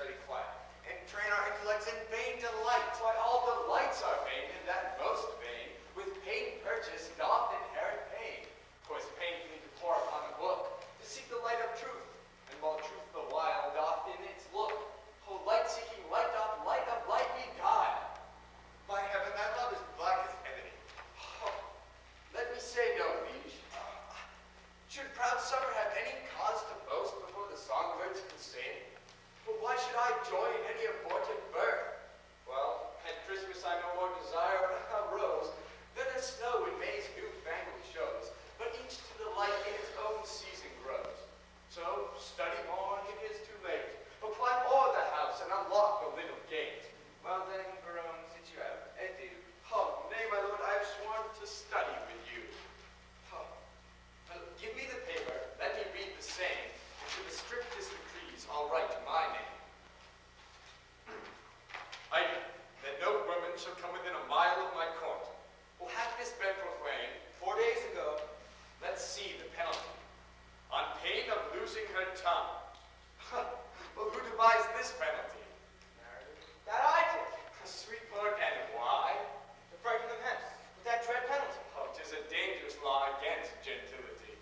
study quiet, and train our intellects in vain delight. Why, all delights are vain, and that most vain. With pain purchased, doth inherit pain. 'Twas painfully to pore upon a book, to seek the light of truth, and while truth the while doth in its look, oh, light-seeking light doth light of light beguile. By heaven, thy love is black as ebony. Oh, let me say no, liege. Should proud summer have any cause to boast before the songbirds can sing? But why should I joy in any aborted birth? Well, at Christmas I no more desire a rose than a snow in May's new-fangled shows, but each to the light in its own season grows. So study more, it is too late. But climb o'er the house and unlock the little gate. Well then, Barone, since you have adieu. Oh, nay, my lord, I have sworn to study with you. Oh, give me the paper, let me read the same, and to the strictest decrees I'll write my name. Item, that no woman shall come within a mile of my court. Well, hath this been proclaimed 4 days ago? Let's see the penalty. On pain of losing her tongue. Well, who devised this penalty? That I did. Sweet lord, and why? To frighten them hence, with that dread penalty. Oh, 'tis a dangerous law against gentility.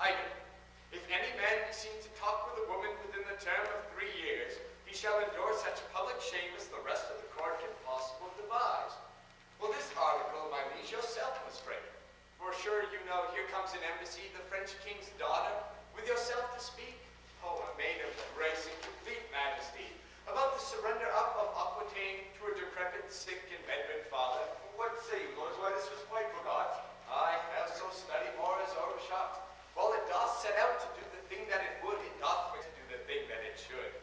Item, if any man be seen to talk with a woman within the term of 3 years, he shall endure such public shame as the rest of the court can possible devise. Well, this article, my liege, yourself must frame. For sure you know here comes an embassy, the French king's daughter, with yourself to speak. Oh, a maid of grace and complete majesty, about the surrender up of Aquitaine to her decrepit, sick, and bedrid father. What say you, lords? Why, this was quite forgot. Aye, else so study more as overshot. While it doth set out to do the thing that it would, it doth wait to do the thing that it should.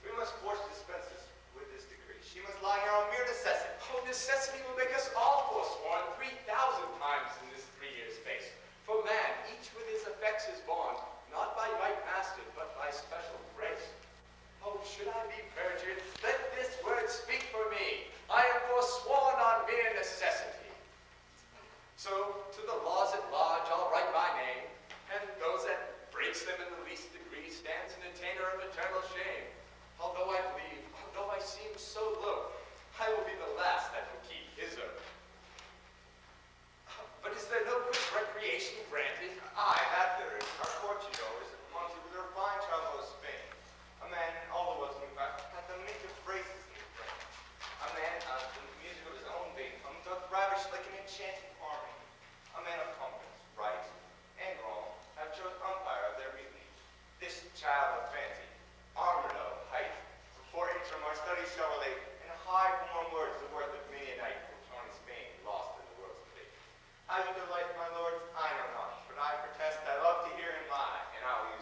We must force dispenses with this decree. She must lie here on mere necessity. Oh, necessity will make us all forsworn 3,000 times in this 3 years' space. For man, each with his effects is born, not by might mastered, but by special grace. Oh, should I be perjured? Let this word speak for me. I am forsworn on mere necessity. So, to the laws at large, I'll write my name, and those that breaks them in the least degree stands an attainer of eternal shame. Although I believe, although I seem so low, I will be the last that will keep his oath. But is there no quick recreation granted? Aye, that there is. Our court, you know, is amongst with a fine travel of Spain. A man, all the was in fact, had the make of phrases in his brain. A man, the music of his own vein, doth ravish like an enchanted army. A man of confidence, right and wrong, have chose umpire of their mutiny. This child of fancy, armored of height, before interim our studies shall relate, in high form words the worth of many a night, from torn Spain, lost in the world's debate. How you delight, my lords, I know not, but I protest I love to hear him lie, and I will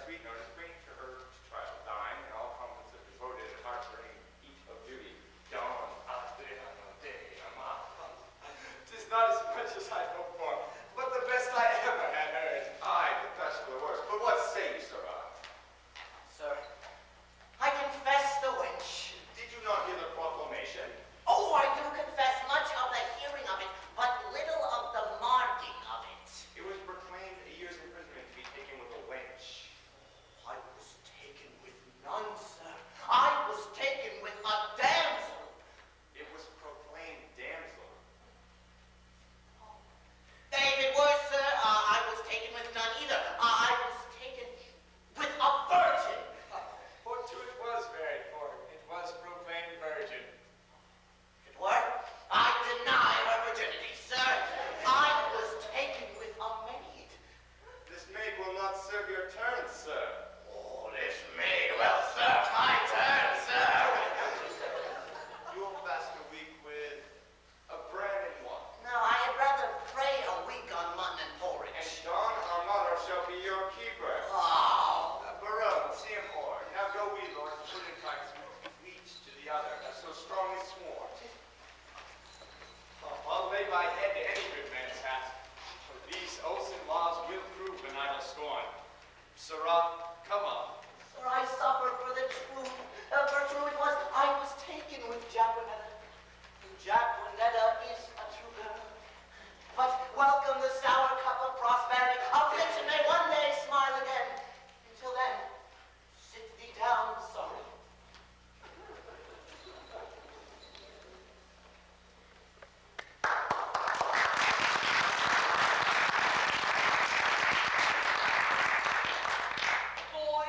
sweet notice, bring to her trial, dying, and all comfits of devoted and heart-burning heat of duty. Dawn, Adriano, day, amata. 'Tis not as much as I hoped for, but the best I ever had heard. Aye, the best for the worst. But what say you, sirrah? Sir, I confess the wench. Did you not hear the proclamation? Oh, I do confess much of the hearing of it, but little of the marking of it. It was proclaimed a year's imprisonment to be taken with a wench. I was taken with none, sir. I was taken with a damsel. It was proclaimed damsel. David worse, sir. I was taken with none either. I was taken with a virgin. For to it was very for it was proclaimed virgin. It were? I deny her virginity, sir. I was taken with a maid. This maid will not serve your turn, sir. Oh, this maid will serve my turn, sir. You will fast a week with a bran and wine. No, I had rather pray a week on mutton and porridge. And Don, our motto shall be your keeper. Oh, Baron, Seymour, now go we, lord, to put in practice each to the other, as so strongly sworn. I'll lay my head to any good man's hat, for these oaths and laws will prove an idle scorn. Sirrah, come on. sir, I suffer for the truth. For true it was, I was taken with Jacquinetta. And Jacquinetta is a true girl. But welcome the sour cup of prosperity. Affliction may one day smile again. Until then, sit thee down, sorry. Boy,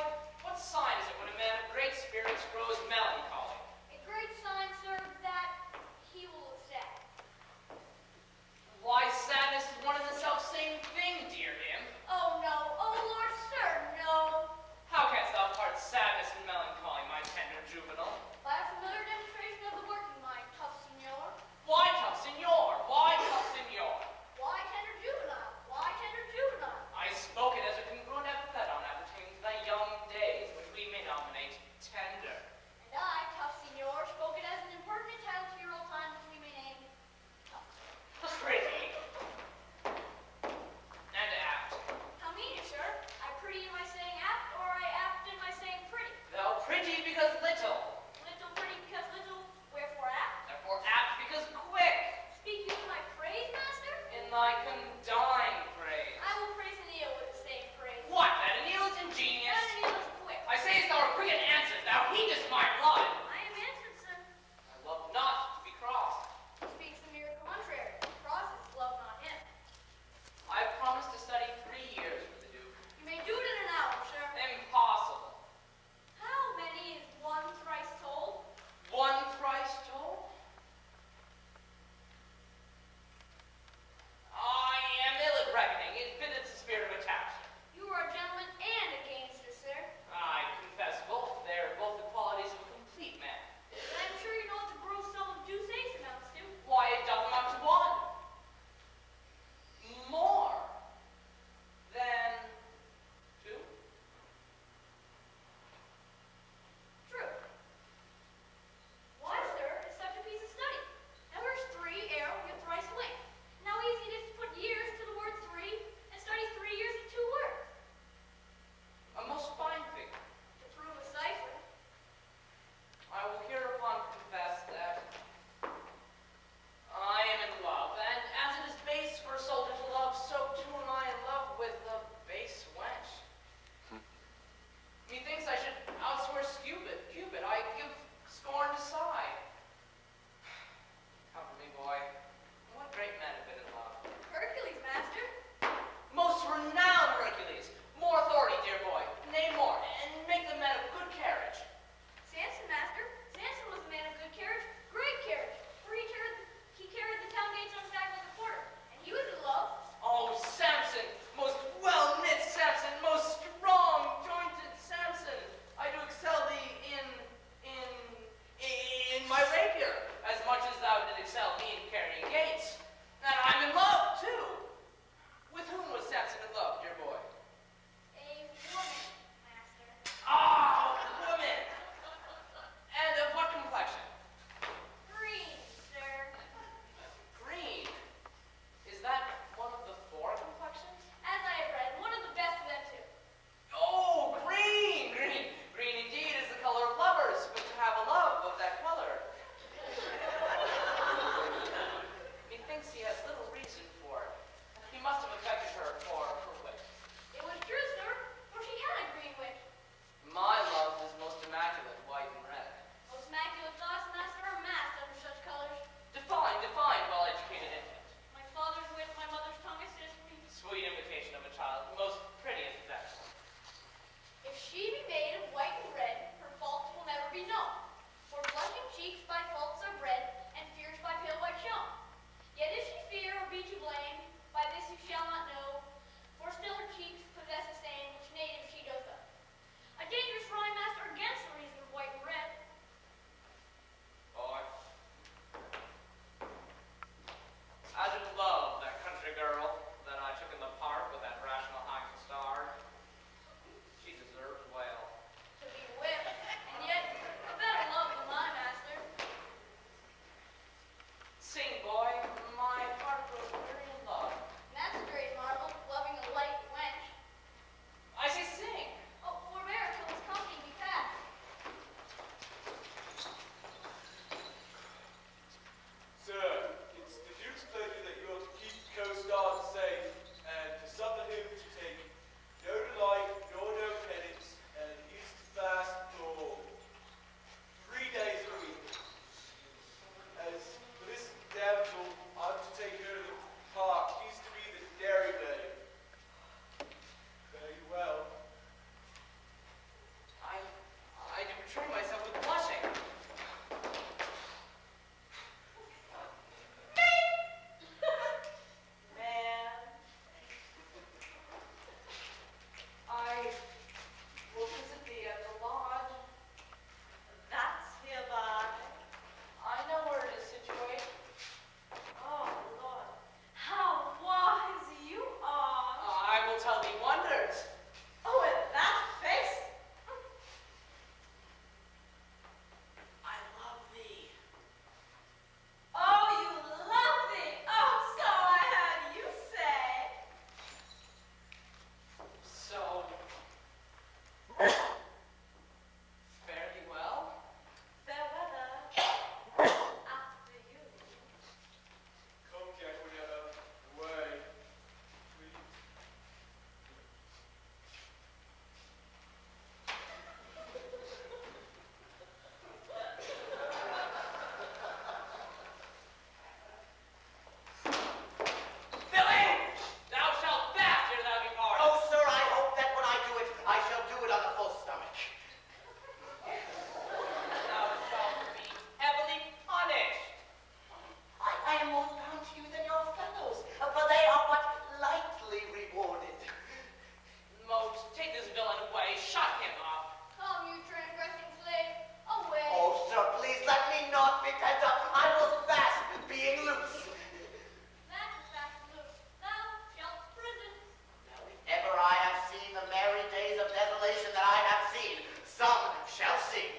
revelation that I have seen, some shall see.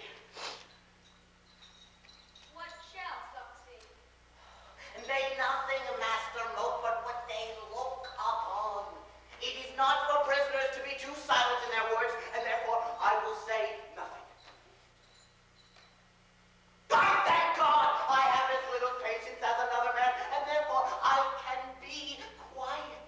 What shall some see? They nothing, Master Moat, but what they look upon. It is not for prisoners to be too silent in their words, and therefore I will say nothing. But thank God I have as little patience as another man, and therefore I can be quiet.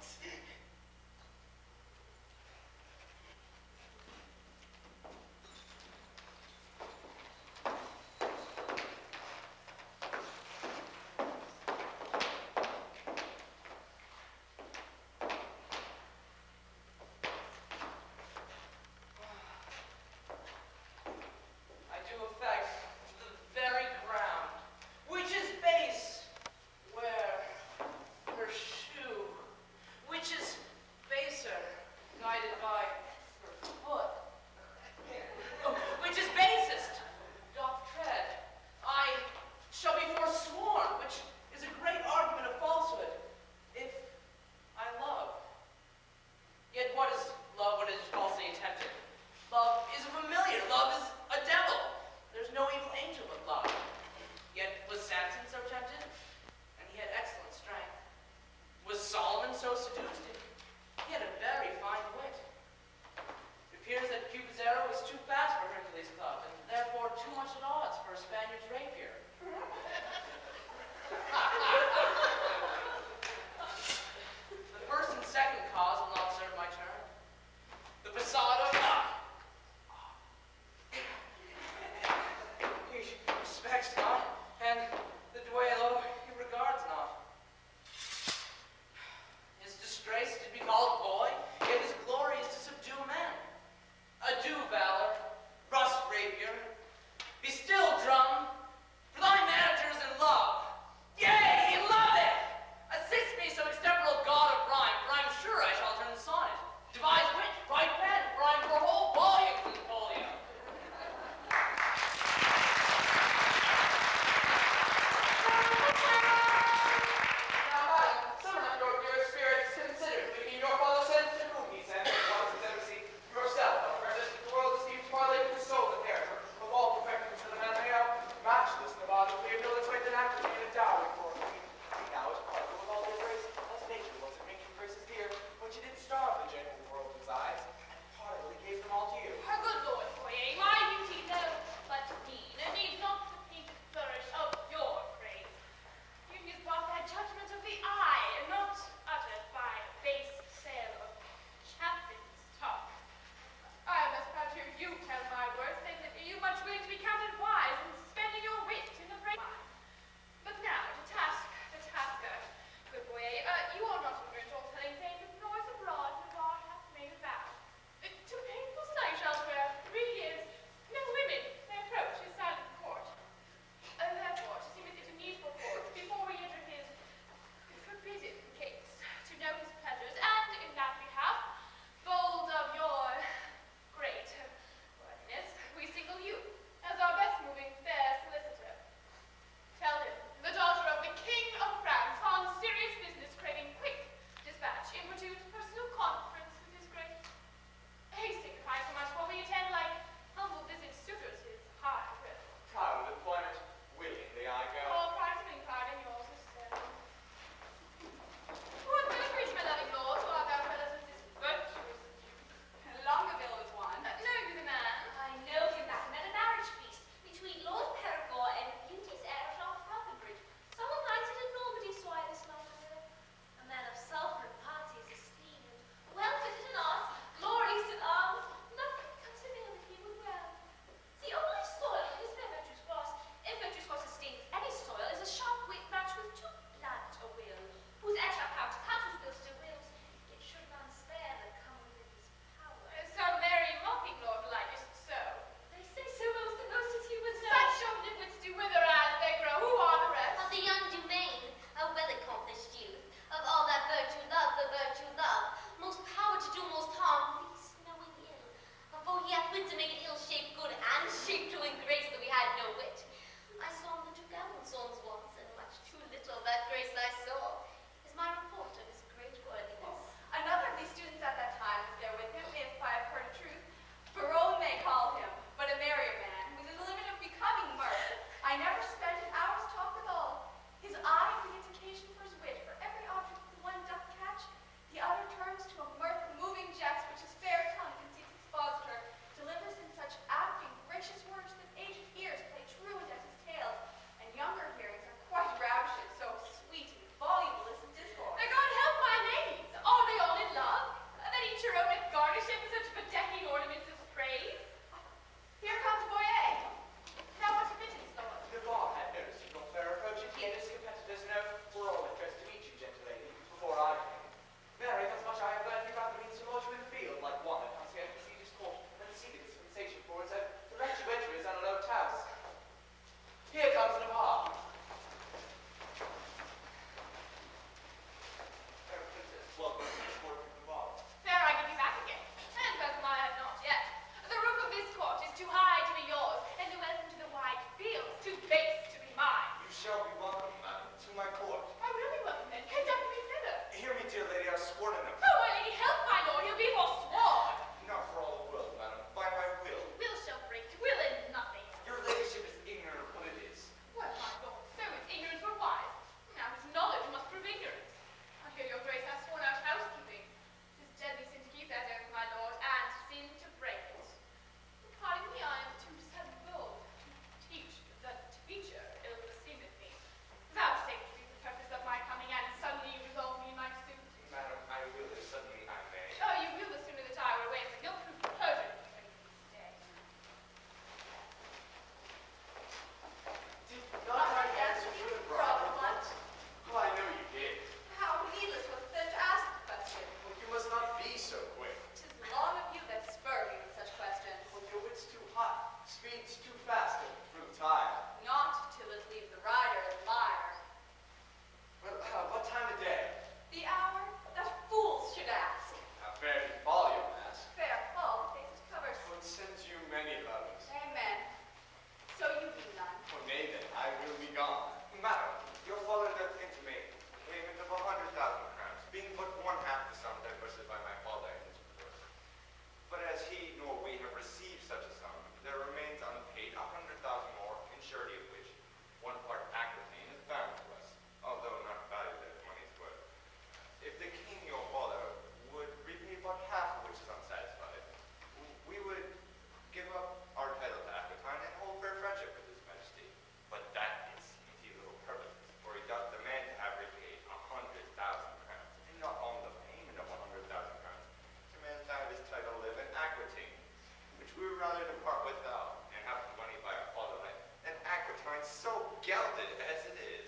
which we would rather depart without, and have the money by our fatherland, than Aquitaine so gelded as it is.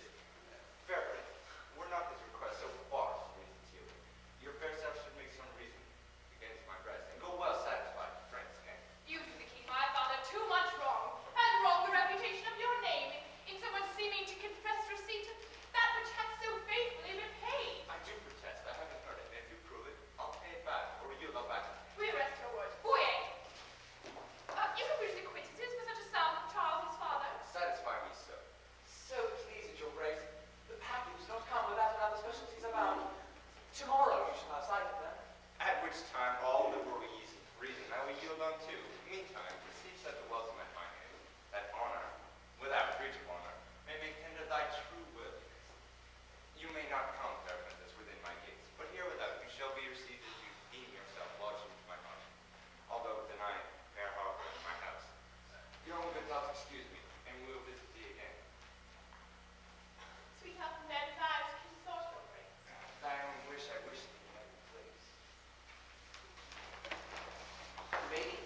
Fair friend, were not this request so far from reason to you, your fair self should make some reason against my breast, and go well satisfied, friends, and You do the king my father too much wrong, and wrong the reputation of your name in so much seeming to confess receipt of that which hath so faithfully been paid. I do protest, I haven't heard it, and if you prove it, I'll pay it back, or yield it back. We rest your word. Fouye! You can produce acquittances for such a sum from Charles his father. Satisfy me, sir. So please it your grace, the package not come without another specialties abound. Tomorrow you shall have sight of them. At which time all liberal reason I will yield unto. Meantime, receive such a wealth in my hand, that honor, without breach of honor, may make tender thy true worthiness. You may not come, fair princess, within my gates, but here without you shall be received as you deem yourself lodged into my heart, although denying fair harbor in my house. Your own good thoughts excuse me, and we will visit thee again. Sweetheart from their desires to consort your grace. Thy own wish I wish thee in every place. Lady,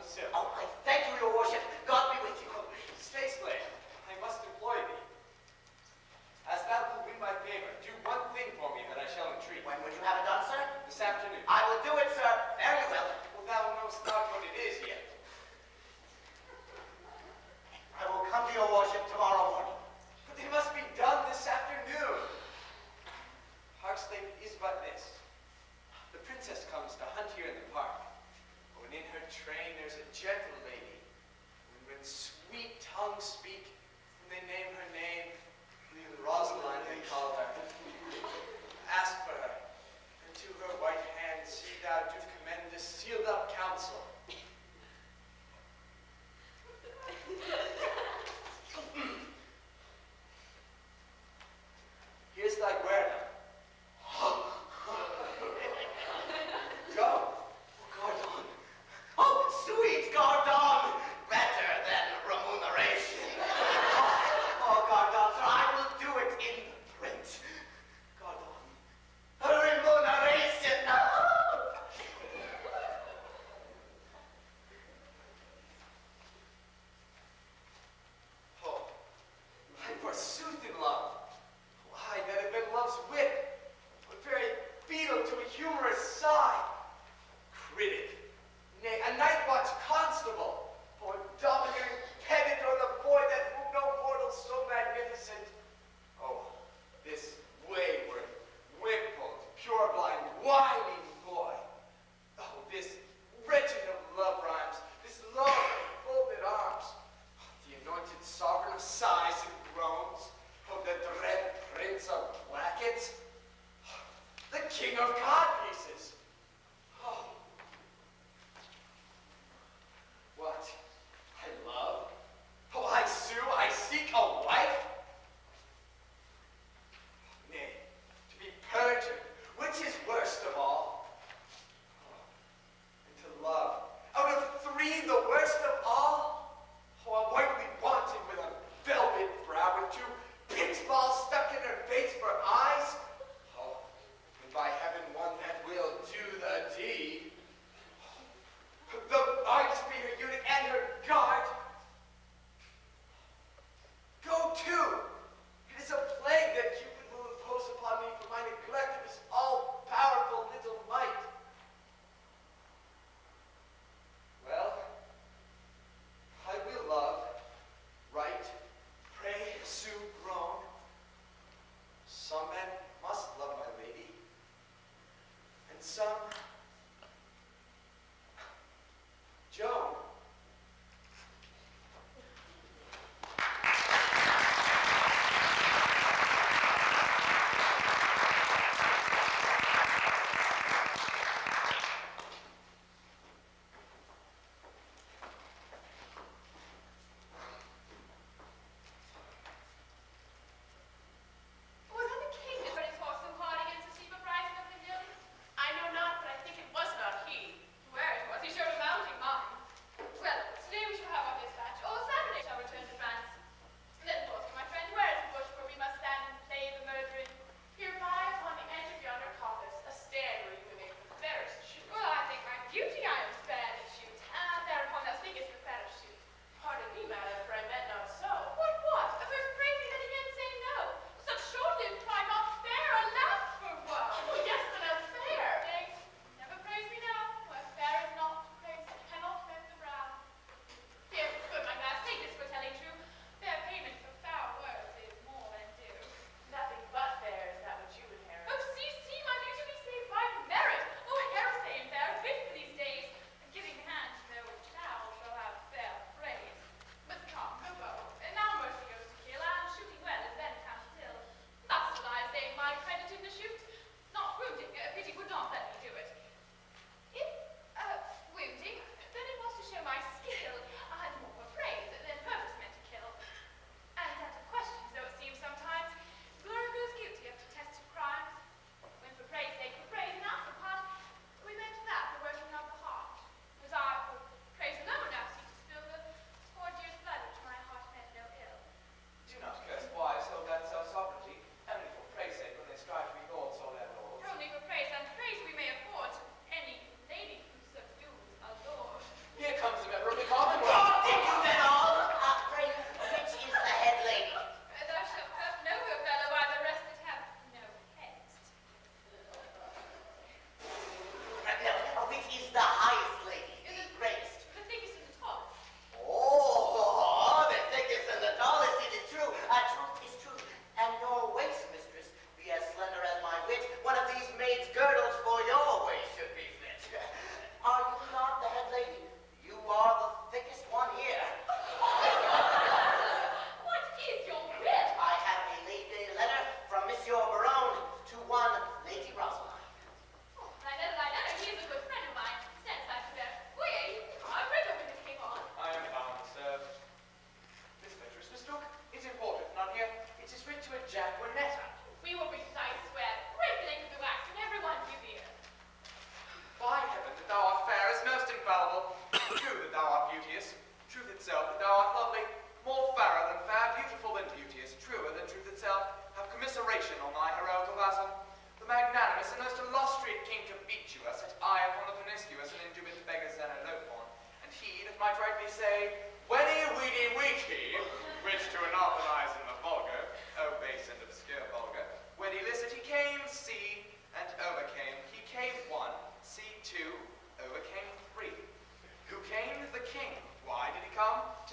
of silk. Oh, I thank you, your worship. God be with you. Stay, slave. I must employ thee. As thou wilt win my favor, do one thing for me that I shall entreat. When would you have it done, sir? This afternoon. I will do it, sir. Very well. Well, thou knowest not what it is yet. I will come to your worship tomorrow morning. But they must be done this afternoon. Hark, slave, it is but this. The princess comes to hunt here in the park. When in her train there's a gentle lady, when sweet tongues speak, when they name her name, Rosalind they call her. Ask for her, and to her white hand see thou do commend this sealed up counsel. Here's thy guerdon. Go. Gardon. Oh, sweet Gardon!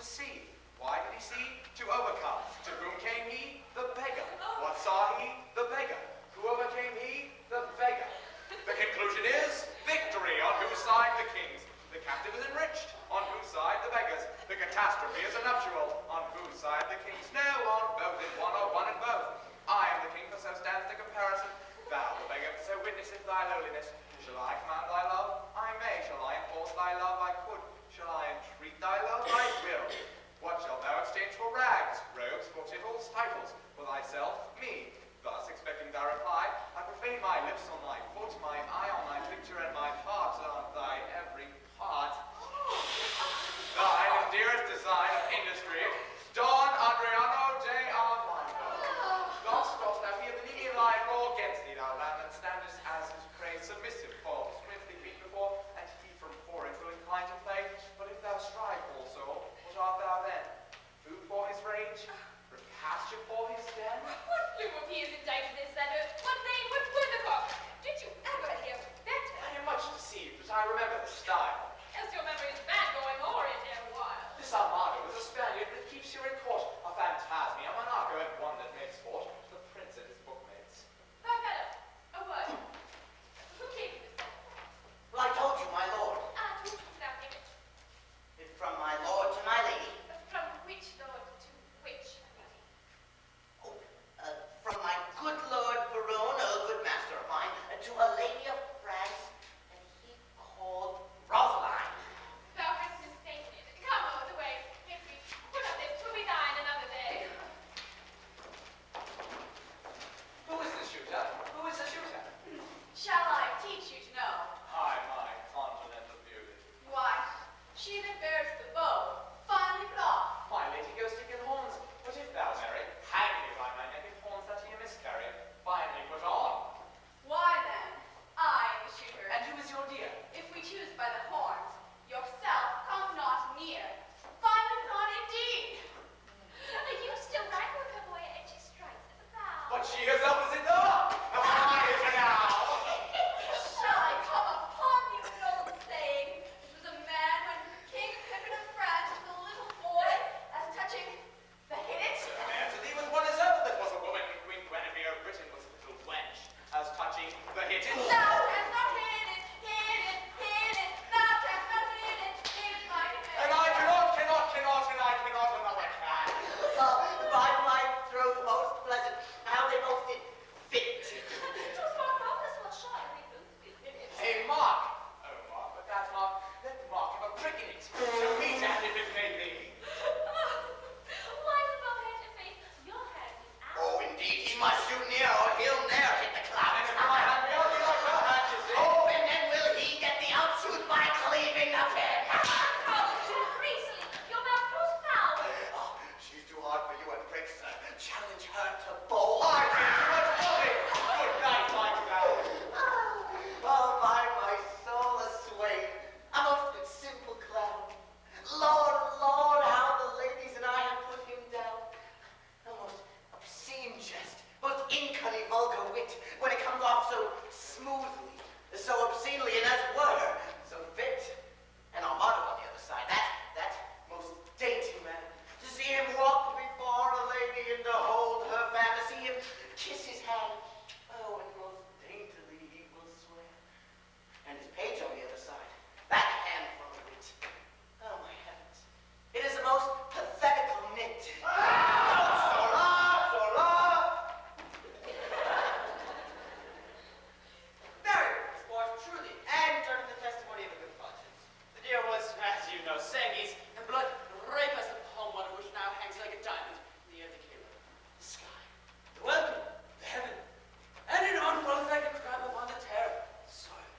To see. Why did he see? To overcome. To whom came he? The beggar. What saw he? The beggar. Who overcame he? The beggar. The conclusion is victory. On whose side? The king's. The captive is enriched. On whose side? The beggar's. The catastrophe is a nuptial. On whose side? The king's. No, on both in one or one in both. I am the king, for so stands the comparison. Thou, the beggar, so witnesseth thy lowliness. Shall I command thy love? I may. Shall I enforce thy love? I could. Shall I entreat thy love? I will. What shalt thou exchange for rags? Robes, for titles, titles. For thyself, me. Thus, expecting thy reply, I profane my lips on thy foot, my eye on thy picture, and my heart on thy every part. Thine and dearest design of industry, Don Adriano de Armando. Thus dost thou hear the needy lie roar against thee, thou land, and standest as his prey submissive, fall swiftly feet before, and he from foreign will incline to play. But if thou strive also, what art thou then? Food for his rage? Pasture for his den? What plume of he is indicted this letter? What name? What weathercock? Did you ever hear better? I am much deceived, but I remember the style. Else your memory is bad going o'er it ere while. This Armado is a Spaniard that keeps here in court, a phantasme, a monarcho, and one that makes sport to the prince and his bookmates. Thy fellow, a word. Who gave you this letter? Well, I told you, my lord. And who didst thou give it? It's from my lord to my lady. From which lord to which lady? Oh, from my good lord Baron, a good master of mine, to a lady of France, and he called Rosaline. Thou hast mistaken it. Come over the way. Henry, put up this. 'Twill be thine another day. Who is the shooter? Who is the shooter? Shall I teach you to know? Hi, my continental beauty. Why, she that bears the bow, finely put off. My lady goes to get horns, but if thou marry, hang me by my neck if horns that he miscarry, finally put on. Why then, I am the shooter. And who is your dear? If we choose by the horns, yourself come not near. Finely put on indeed. You still rank with her, boy, and she strikes at the bow. But she herself is in the arm. Am I here now? Shall I come upon you with an old saying? It was a man when King Pippin of France to the little boy as touching the hit. The man to thee was one as ever that was a woman. Queen Guinevere of Britain was a little wench, as touching the hit it. Thou hast not hit it, hit it, hit it. Thou hast not hit it, hit it, my And I cannot, and I cannot another can. By my troth, most pleasant, how they both did fit. Twas far from us what shot we both did in it. A mark. Oh, mark, but that mark, let the mark have a prick in it. To meet at if it may be. Why the bow-headed face? Your hand is out. Oh, indeed, he must shoot near, or he'll ne'er hit the And clouds. if my hand be only like her hand, you see. Oh, and then will he get the outshoot by cleaving the pin? Carlos, too greasily. Your mouth grows foul. Oh, she's too hard for you and Prick, sir. Challenge her to bowl. I think too much money. Good night, my child. Oh, by my soul, a swain, a most simple clown. Lord, Lord, how the ladies and I have put him down. A most obscene jest, most inconny vulgar wit, when it comes off so smoothly, so obscenely, and as were, so fit. And Armado on the other side, that most dainty man. To see him walk before a lady and to hold her fan, to see him kiss his hand. Oh, and most daintily he will swear. And his page on the other side, that handful of it. Oh, my heavens. It is the most pathetical knit. Very good sport, truly, and under the testimony of a good conscience. The deer was, as you know, Sangies, and blood rapist of Homewater, which now hangs like a diamond in the air, the Caleb, the sky, the welcome, the heaven, and an unprolific crab upon the terror, the soil.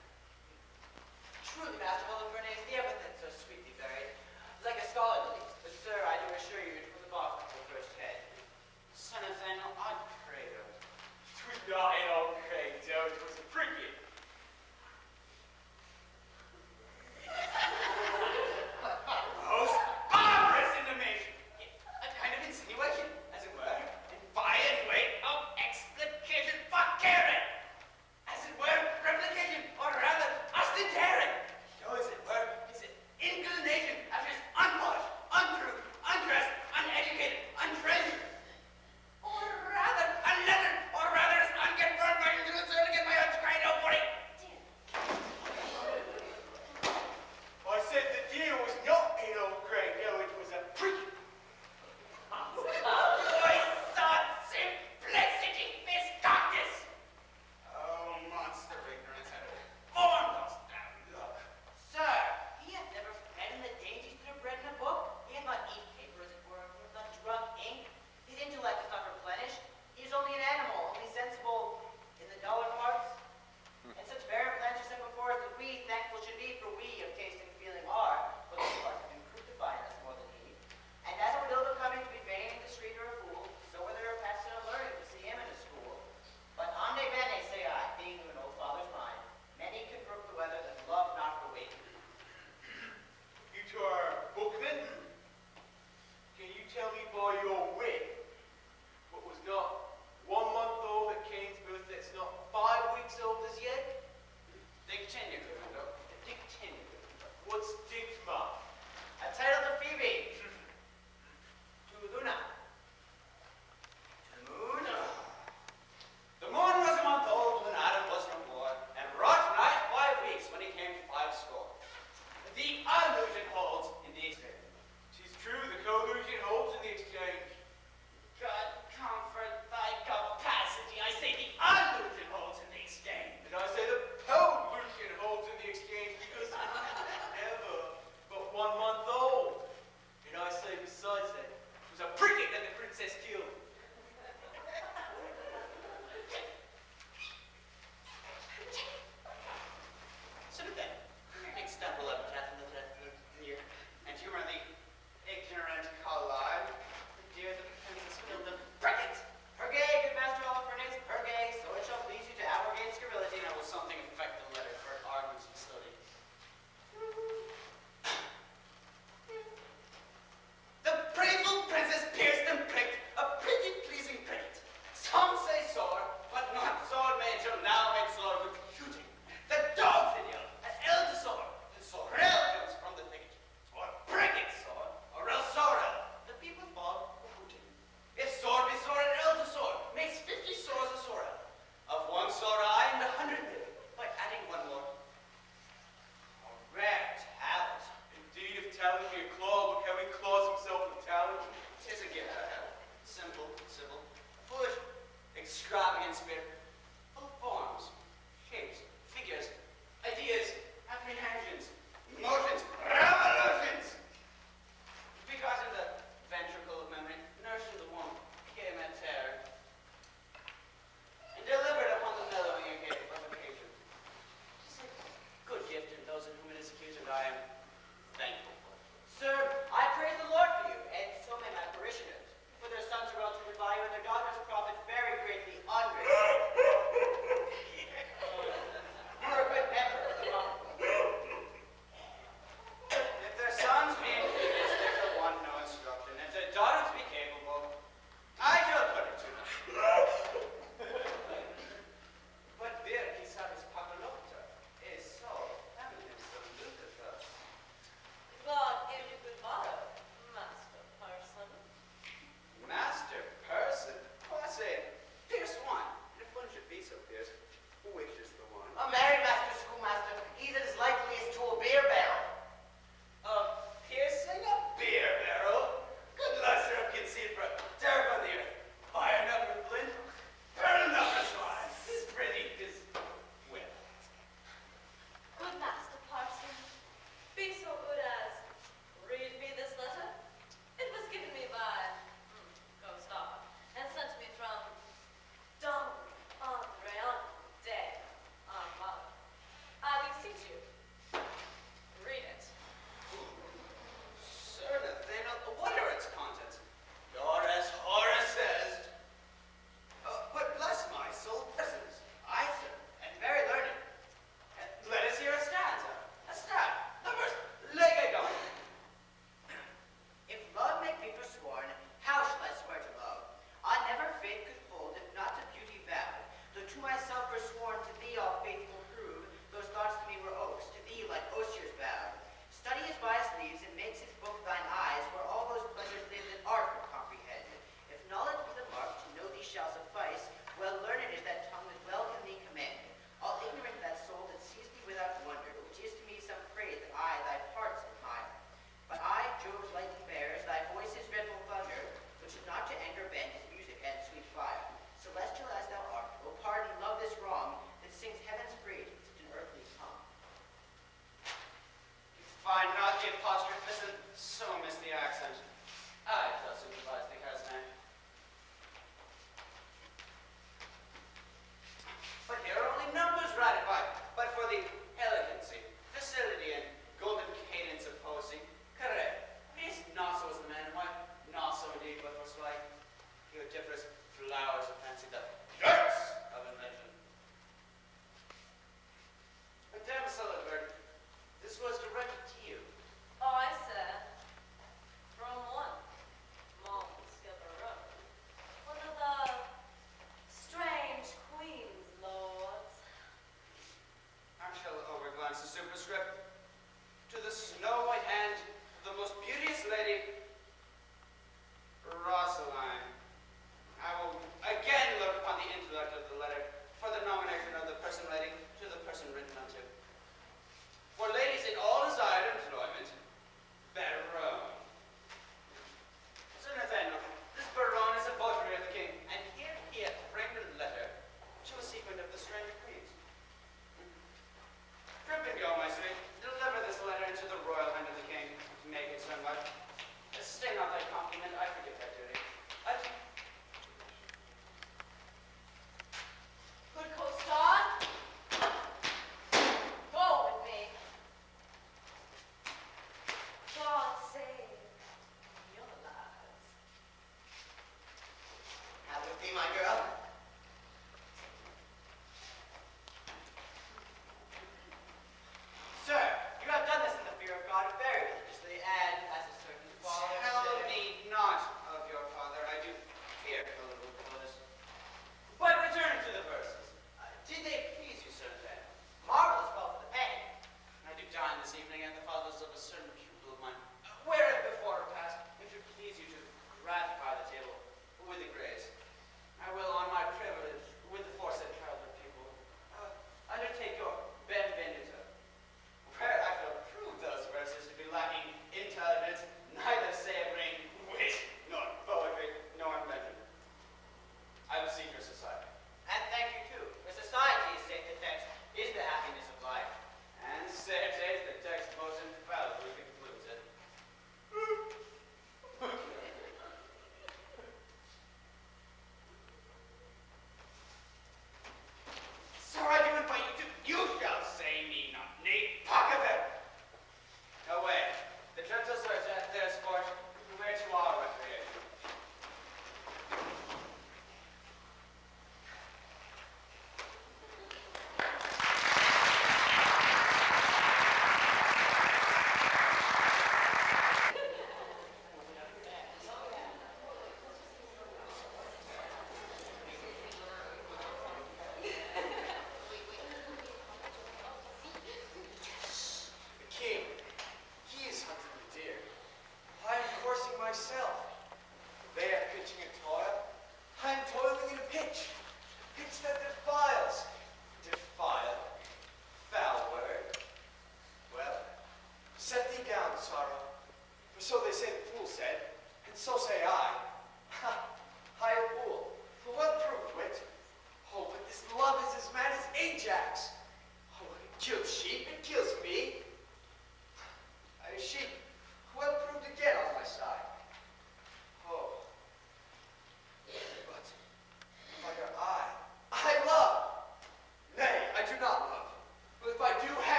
Truly, Master Holofernes, the epithet so sweetly varied, is like a scarlet lily, but sir, I do assure you, it was the bark of the first head. Son Nathaniel, I pray thee. Twas not an old crate, Joe. It was a frigate. Oh,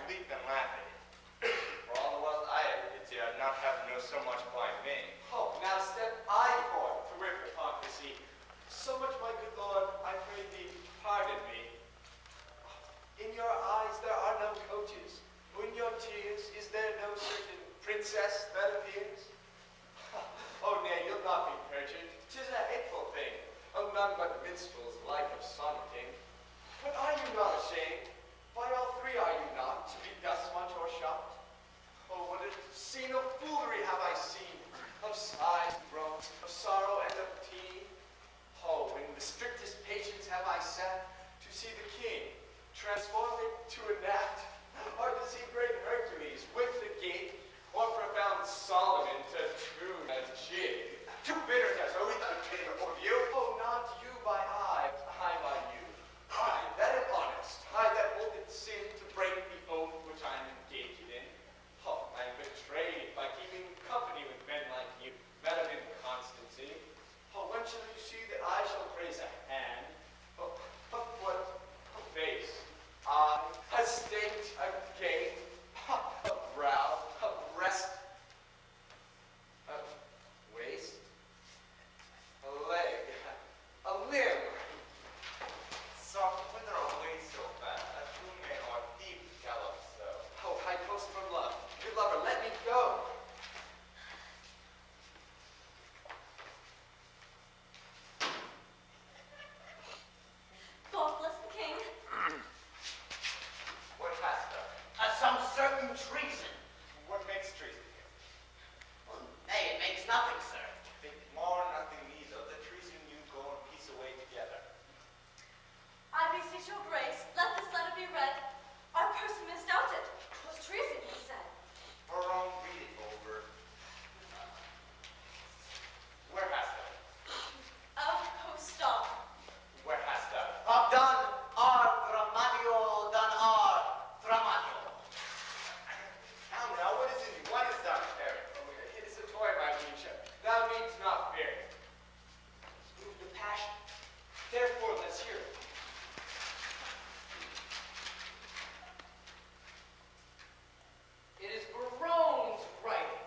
bleat and laugh at it. For all the while I ever did see, I'd not have to know so much by me. Oh, now step I forth to whip hypocrisy. So much, my good Lord, I pray thee, pardon me. In your eyes there are no coaches. In your tears is there no certain princess that appears? Oh, nay, you'll not be perjured. 'Tis a hateful thing. Oh, none but minstrels like of sonneting. But are you not ashamed? By all three are you not, to be thus much o'ershocked? Oh, what a scene of foolery have I seen, of sighs and groans, of sorrow and of teen. Oh, in the strictest patience have I sat to see the king transform it to a gnat, or to see great Hercules with the gig, or profound Solomon to tune a jig. Too bitter as I we thought came before you. Oh, not you by I by you. I that am honest, I that hold it sin to break the oath which I am engaged in. Oh, I am betrayed by keeping company with men like you, men of inconstancy. Oh, when shall you see that I shall praise a hand, a foot, a face, a state, a gait, a brow, a breast, a waist, a leg, a limb? Soft, whither away so fast, that whom may our deep gallop so? Oh, high post from love. Good lover, let me go. God bless the king. What hast thou? Some certain treason. What makes treason? Well, nay, it makes nothing, sir. Think more nothing neither of the treason you go and piece away together. I beseech your grace, let this letter be read. Our person misdoubted. 'Twas treason, he said. For wrong, read it over. Where hast thou? Of Postal. Where hast thou? Dan ar dramatio, dan ar dramatio. Now, what is it? What is thou carrying? Oh, it is a toy, my liege. Thou needst not fear. Moved to passion. Therefore, let's hear it. It is Barone's writing.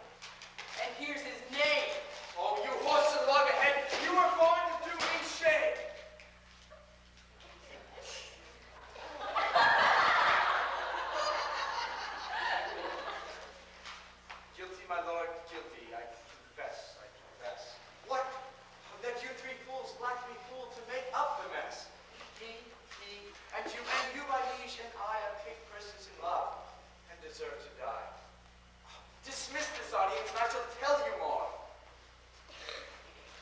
And here's his name. Oh, you horse and loggerhead, you are going to do me shame. Guilty, my lord, guilty. I confess, I confess. What? That you three fools lack me fool to make up the mess. He, and you, my liege, and I are pig persons in love, and deserve to die. Dismiss this audience, and I shall tell you more.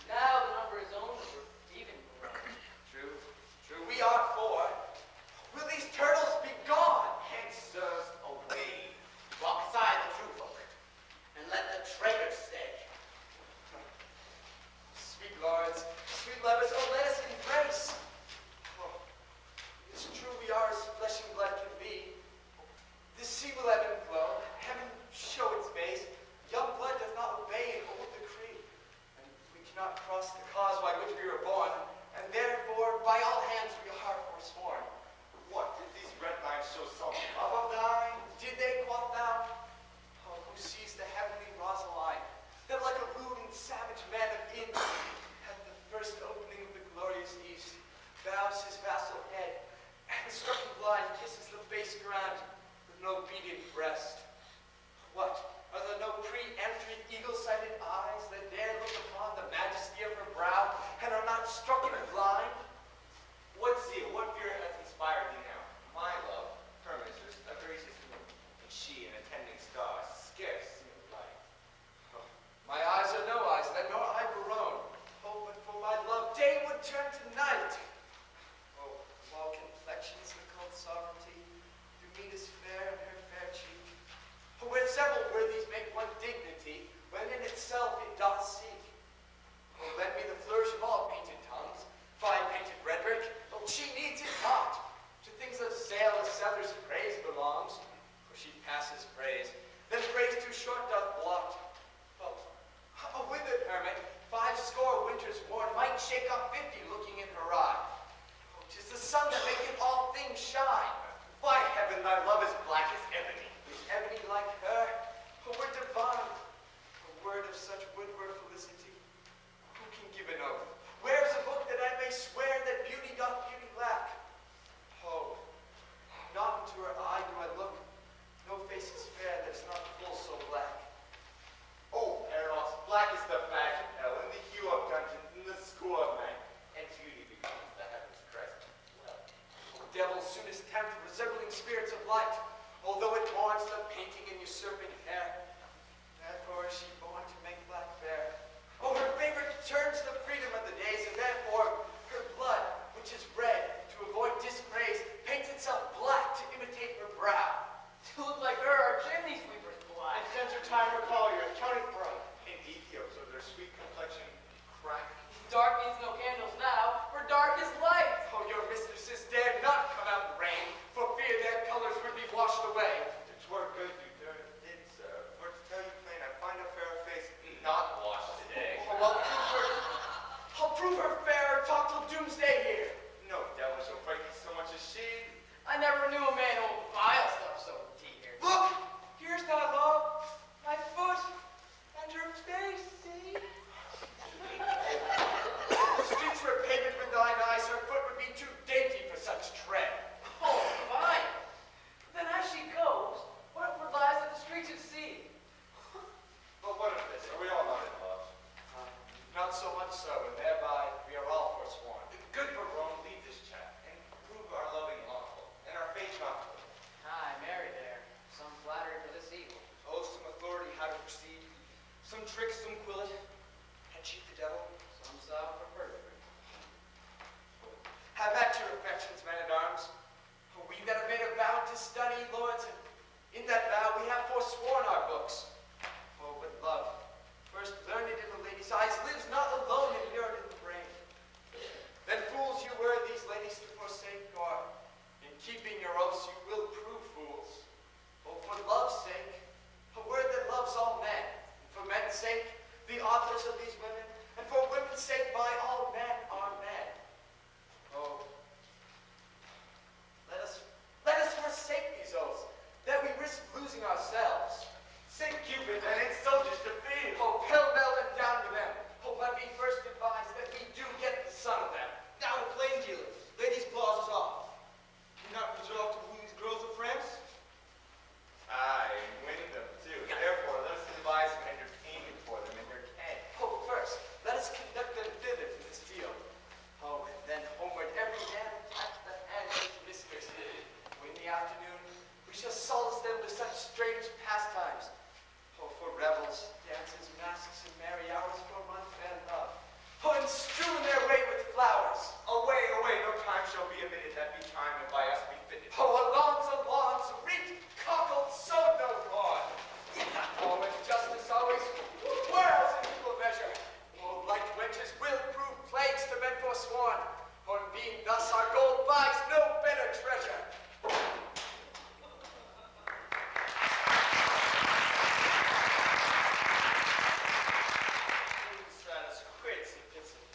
Now the number is owned for even Barone. True, we are four. Will these turtles be gone? Hence, sirs, away. Walk aside the true folk, and let the traitors stay. Sweet lords, sweet lovers, oh, let us embrace. Oh, it's true we are as flesh and blood can be. The sea will ebb and flow, heaven show its face. Young blood doth not obey an old decree. And we cannot cross the cause by which we were born, and therefore by all hands we are forsworn. What did these red lines show something? Love of thine, did they, quoth thou? Oh, who sees the heavenly Rosaline, that like a rude and savage man of Ind, at the first opening of the glorious East, bows his vassal head, and stricken blind kisses the base ground with an obedient breast. What? Are there no pre-empted, eagle-sighted eyes that dare look upon the majesty of her brow, and are not struck blind? What zeal, what fear hath inspired thee now? My love, her mistress, a gracious woman, and she, an attending star, scarce seemeth light. Oh, my eyes are no eyes, then nor I Barone. Oh, but for my love, day would turn to night. Oh, while complexions are called sovereignty, do meet as fair in her fair cheek. For where several worthies make one dignity, when in itself it doth seek. Oh, lend me the flourish of all painted tongues, fine painted rhetoric, oh, she needs it not. To things that sail a seller's praise belongs, for she passes praise, then praise too short doth blot. Oh, a withered hermit, 50 winters worn, might shake off 50 looking in her eye. Oh, 'tis the sun that maketh all things shine. By heaven, thy love is black as ebony. such wood were felicity? Who can give an oath? Where's a book that I may swear that beauty doth beauty lack? Oh, not into her eye do I look. No face is fair that is not full so black. Oh, Eros, black is the fashion, hell, and the hue of dungeons, and the school of night, and beauty becomes the heaven's crest. Well, Oh, devils soonest tempt resembling spirits of light, although it warrants the painting and usurping hair. Therefore is she born to make black fair. Oh, her favorite turns the freedom of the days, and therefore her blood, which is red, to avoid dispraise, paints itself black to imitate her brow. To look like her, our chimney sweeper's black. And since her time recall, you're accounted for. indeed, he observed their sweet complexion crack. Dark needs no candles now, for dark is light. Oh, your mistresses dared not come out in the rain, for fear their colors would be washed away. It were good you did, sir, for to tell you plain, I find a fair face not washed today. Oh, I'll prove her fair and talk till doomsday here. No devil shall frighten you so much as she. I never knew a man who would vile stuff so dear. Look, here's thy love, my foot, and her face, see? The streets were paved with thine eyes, her foot would be too dainty for such tread. Oh, fine. Then as she goes, what if her lies at the streets of sea? But what of this? Are we all not in love? Not so much so, and thereby we are all forsworn. Good for Rome, leave this chat, and prove our loving lawful, and our faith not full. Aye, marry there. Some flattery for this evil. Oh, some authority how to proceed, some trick, some quillet, and cheat the devil. Some sob for perjury. Have at your affections, men-at-arms. We that have made a vow to study, lords, and in that vow we have forsworn our books. Oh, but love, first learned in the lady's eyes, lives not alone inherit in the brain. Then fools you were these ladies to forsake, or in keeping your oaths you will prove fools. Oh, for love's sake, a word that loves all men, and for men's sake, the authors of these women, and for women's sake, by all men are men. Oh, let us forsake these oaths, that we risk losing ourselves. Sing Cupid, and its soldiers to feed. Oh, pell-mell and down to them. Oh, let me first advise that we do get the son of them. Now the plain dealer, ladies' clause is off. Do not resolve to woo these girls of France? Aye, and win them too. Therefore, let us devise some entertainment for them in their tent. Oh, first, let us conduct them thither to this field. Oh, and then homeward every man at the hand of his mistress. Oh, in the afternoon, we shall solace them with such strange pastimes. Oh, for revels, dances, masks, and merry hours for unfed love. Oh, and strewn their way with flowers. Away, away, no time shall be omitted that be time and by us befitted. Oh, alongs, reaped, cockled, sowed no corn. Oh, and justice always whirls in equal measure. Oh, like wenches will prove plagues to men forsworn. Oh, and being thus our gold buys no better treasure. Stratus, quid simplicity.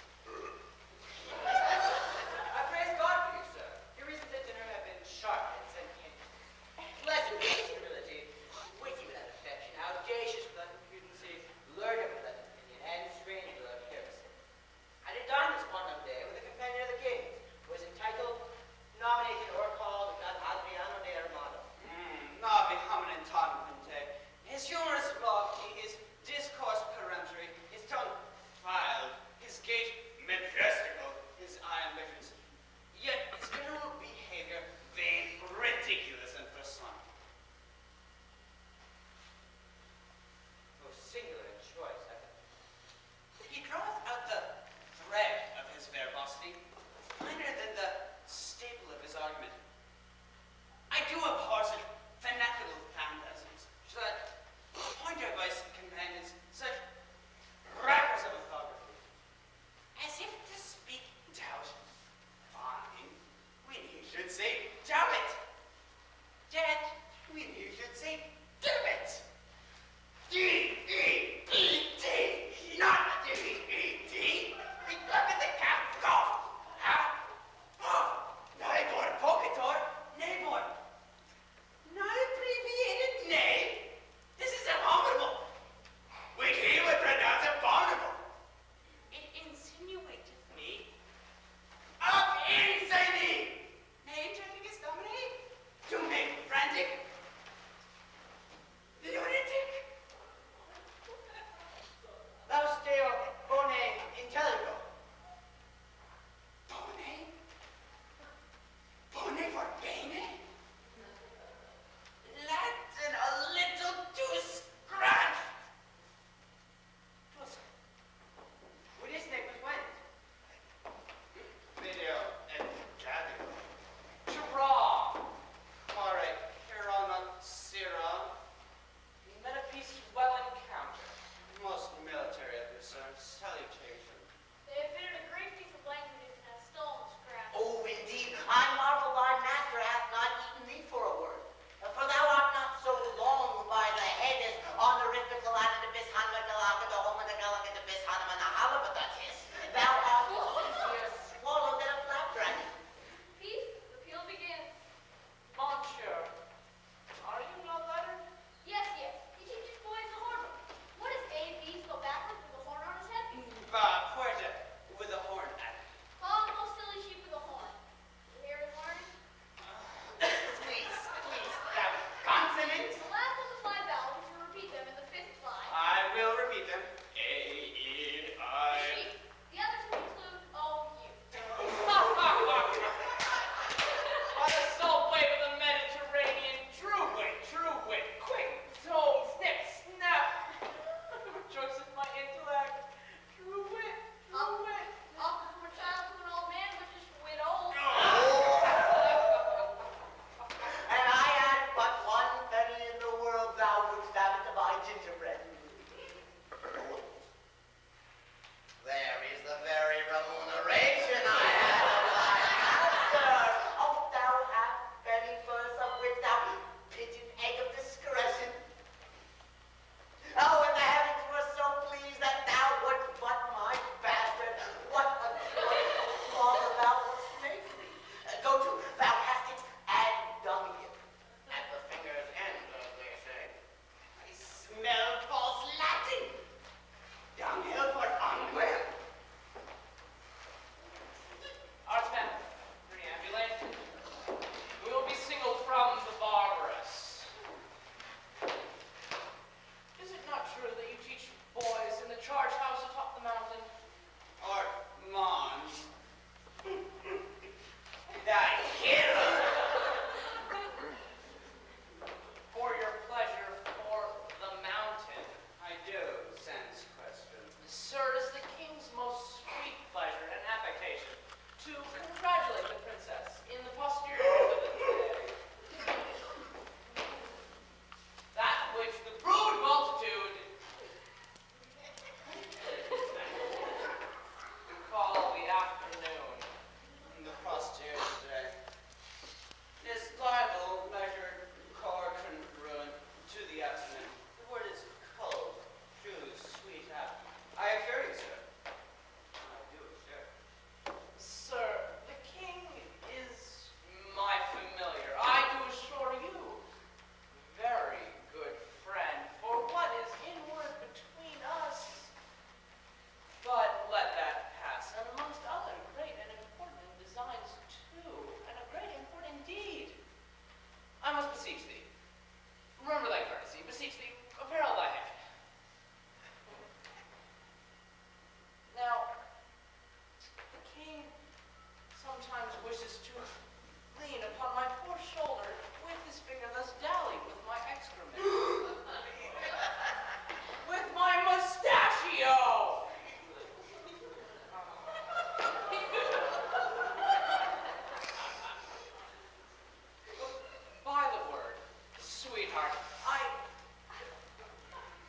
sweetheart,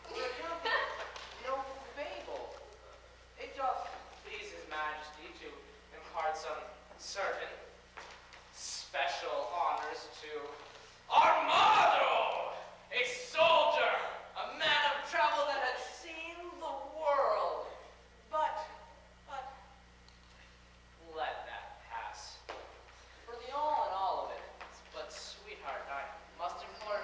we're recounting no fable. It doth please His Majesty to impart some certain special honors to Armado, a soldier, a man of travel that had seen the world. But, let that pass. For the all in all of it, but sweetheart, I must impart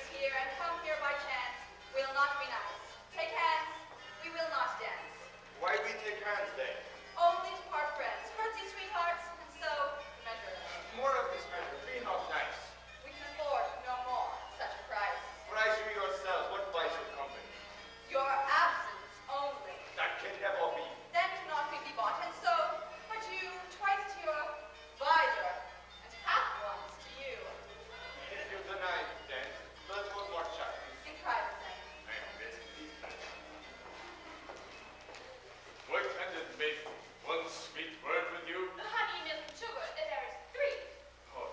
strangers here and come here by chance will not be nice. Take hands. We will not dance. Why we take hands then? Only to part friends. Curtsy, sweethearts, and so measure. More of this matter, be not nice. We can afford no more at such a price. Price you yourselves, what buys your company? Your absence only. That can never be. Then cannot we be bought, and so but you twice to your visor, and half once to you. If you deny it, then let's hold more chat. In private then. I am best pleased. What can make one sweet word with you? Honey, milk, and sugar, there is 3. Oh,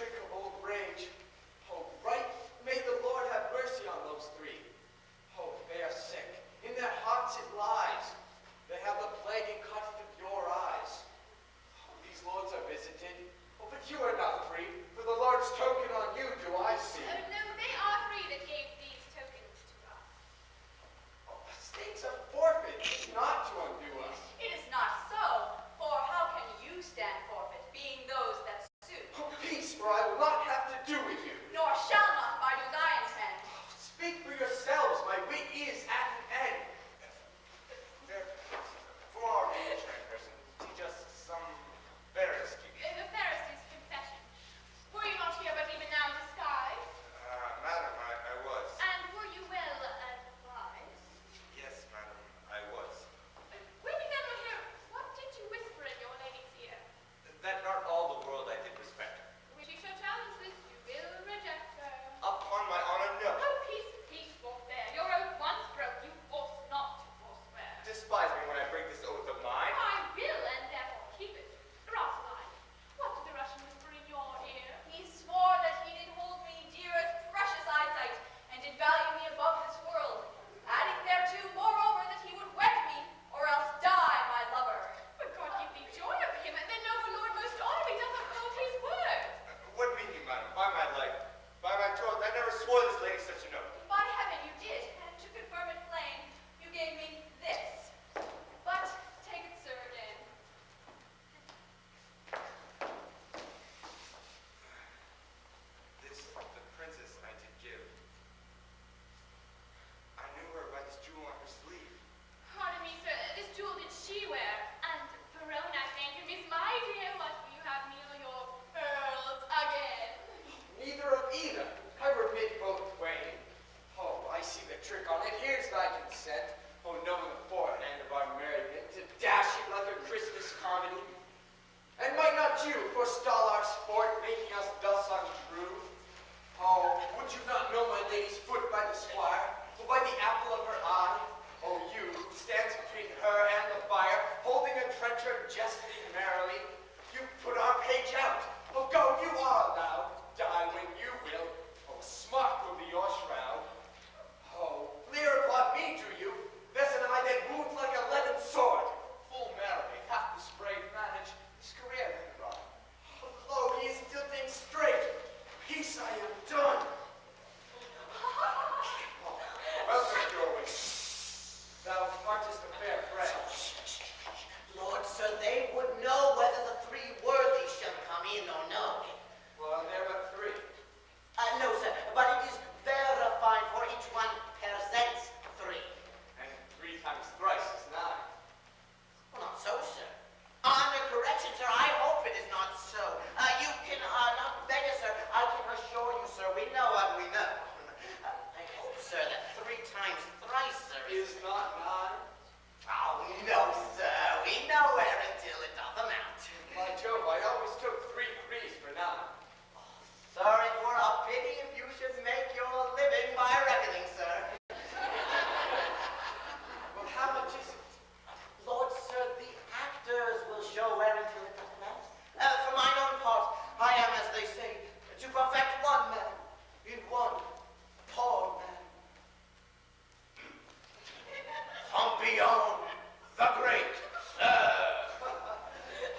trick of old rage. Oh, right, may the Lord have mercy on those three. Oh, they are sick. In their hearts it lies. They have the plague and cut of your eyes. Oh, these lords are visited. Oh, but you are not free, for the Lord's token on you do I see. Oh, no, they are free that gave these tokens to us. Oh, states are forfeit, not to undo us. It is not so, for how can you stand forfeit, being those that sue? Oh, peace, for I will not have to do with you. Nor shall not by design hand. Speak for yourselves, my wit is at an end. For our age, person, teach us some Pharisee. The Pharisees' confession. Were you not here but even now in disguise? Madam, I was. And were you well advised? Yes, madam, I was. When you then were here, what did you whisper in your lady's ear? That not all the world I did respect. When she shall challenge this, you will reject her. Upon my honor, no. Oh, peace, peace, forbear. Your oath once broke, you ought not to forswear. Despise me when I break this oath of mine. I will, and therefore keep it. Rosaline, what did the Russian whisper in your ear? He swore that he did hold me dear as precious eyesight, and did value me above this world, adding thereto, moreover, that he would wed me, or else die my lover. But God give thee joy of him, and the noble Lord most honorably doth uphold his word. What mean you, madam? By my life, by my troth, I never swore this lady such an oath. By heaven you did, and to confirm it plain, you gave me this. But take it, sir, again. This, the princess I did give. I knew her by this jewel on her sleeve. Pardon me, sir, this jewel did she wear? And Verona, I thank you, Miss my dear, what will you have me or your pearls again? Neither of either. I remit both twain. Oh, I see the trick on it. Here's thy consent. Oh, knowing the forehand of our merriment, to dash it like a Christmas comedy. And might not you forestall our sport, making us thus untrue? Oh, would you not know my lady's foot by the squire, or by the apple of her eye? Oh, you, who stands between her and the fire, holding a trencher, jesting merrily. You put our page out. Oh, go, you are allowed. Die when you will. Oh, smart will be your shroud. Oh, leer upon me, do you? There's an eye that wounds like a leaden sword. Full merrily hath this brave manage his career then run. Oh, lo, he is tilting straight. Peace, I am done. Welcome, Jorwin. Thou partest a fair friend. Lord, sir, they would know whether the three worthies shall come in or no. Well, there are but three. No, sir, but it is verified for each one presents three. And 3 times thrice is 9. Well, not so, sir. Under correction, sir, I hope it is not so. You can not beg us, sir. I can assure you, sir, we know what we know. I hope, sir, that 3 times thrice, sir, Is not 9. Oh, no, sir. We know where until it doth amount. By Jove, I always took 3 threes for 9. Sir, it were a pity if you should make your living by reckoning, sir. Well, how much is it? Lord, sir, the actors will show where until it doth amount. For mine own part, I am, as they say, to perfect one man in one poor man. Pompeion the Great, sir.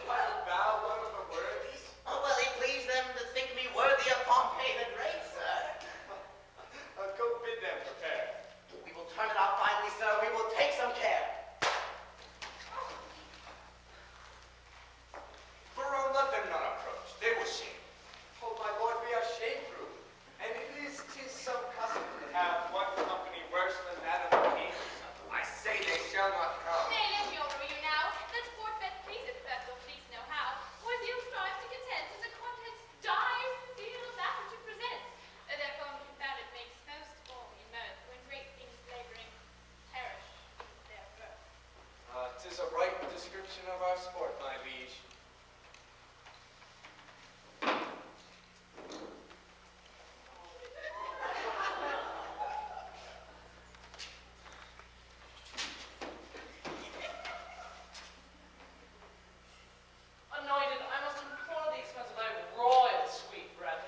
Art thou one of the worthies? Oh, well, it pleased them to think me worthy of Pompey the Great, sir. Go bid them prepare. We will turn it out finely, sir. We will take some care. Baron, let them not approach. They will shame. Oh, my lord, we are shame-proof. And tis some custom to have one company worse than that of the king. I say they shall not come. Nay, let me over you now. That sport that pleaseth, that will please know how. Or zeal strives to content, as the contents dies the zeal of that which it presents. Therefore, confounded makes most all in mirth, when great things laboring perish in their birth. 'Tis a right description of our sport, my liege. Anointed, I must implore the expense of thy royal sweet breath.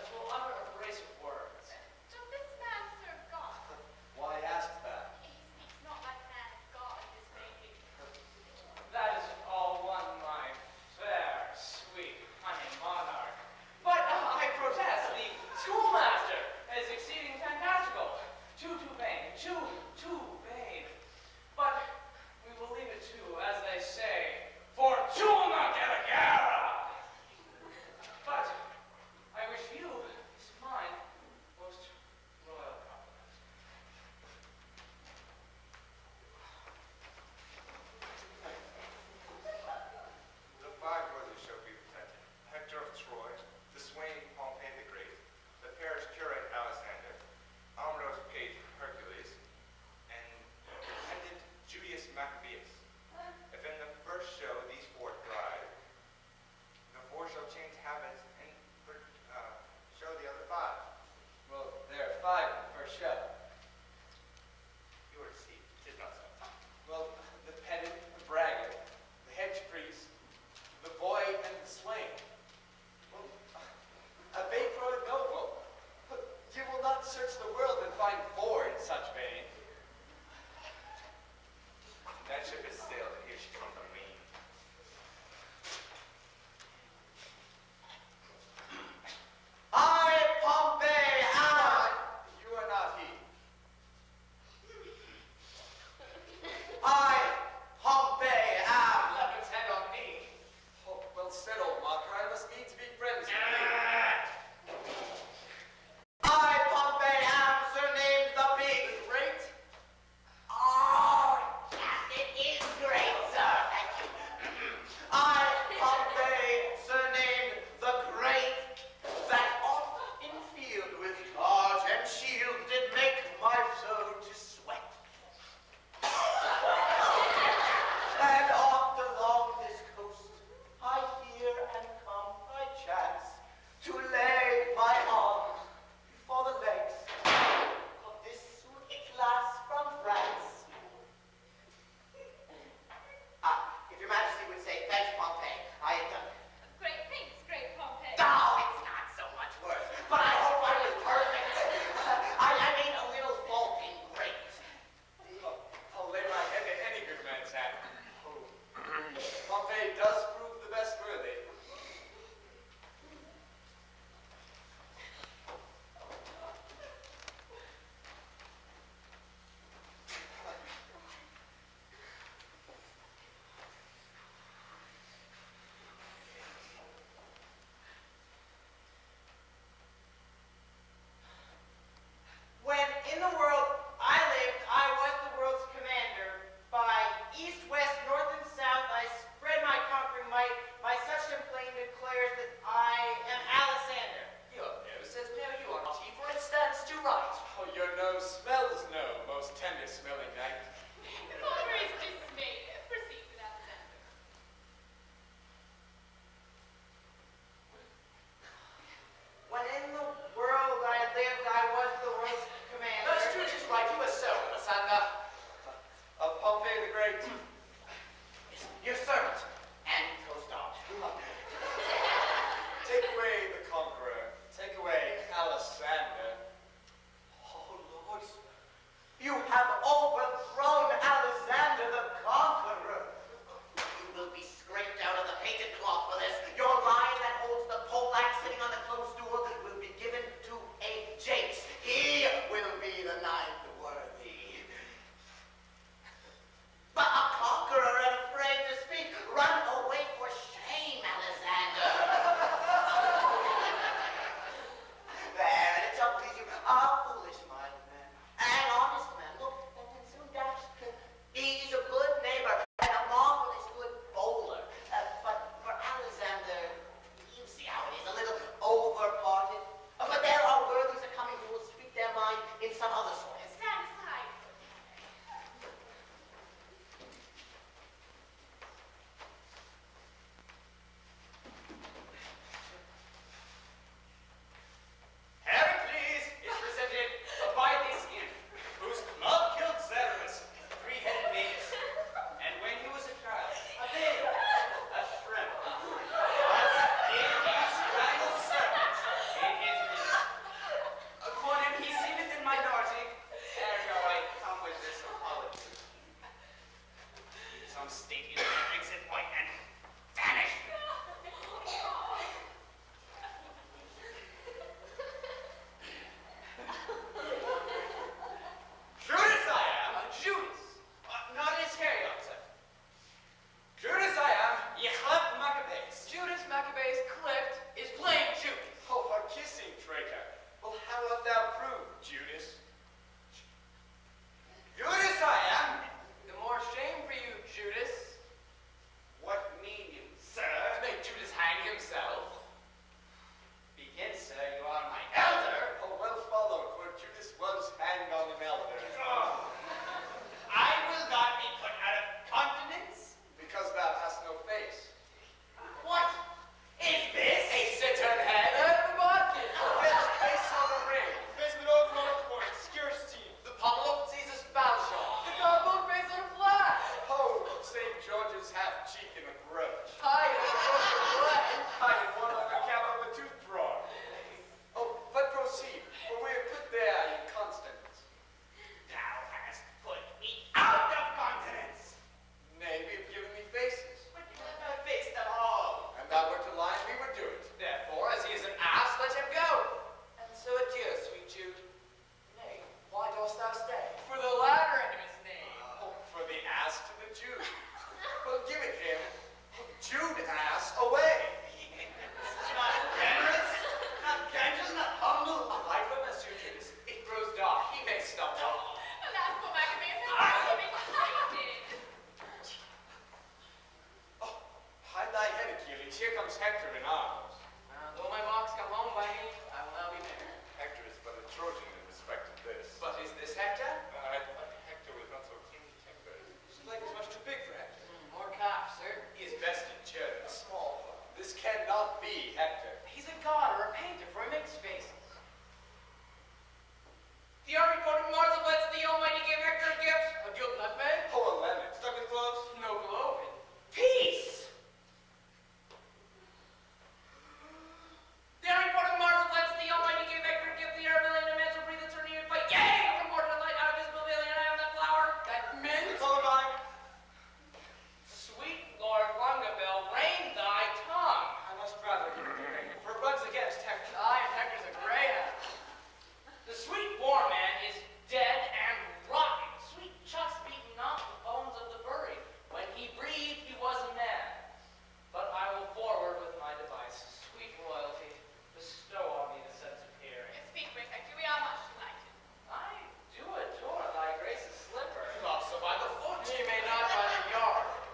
Ye may not by the yard.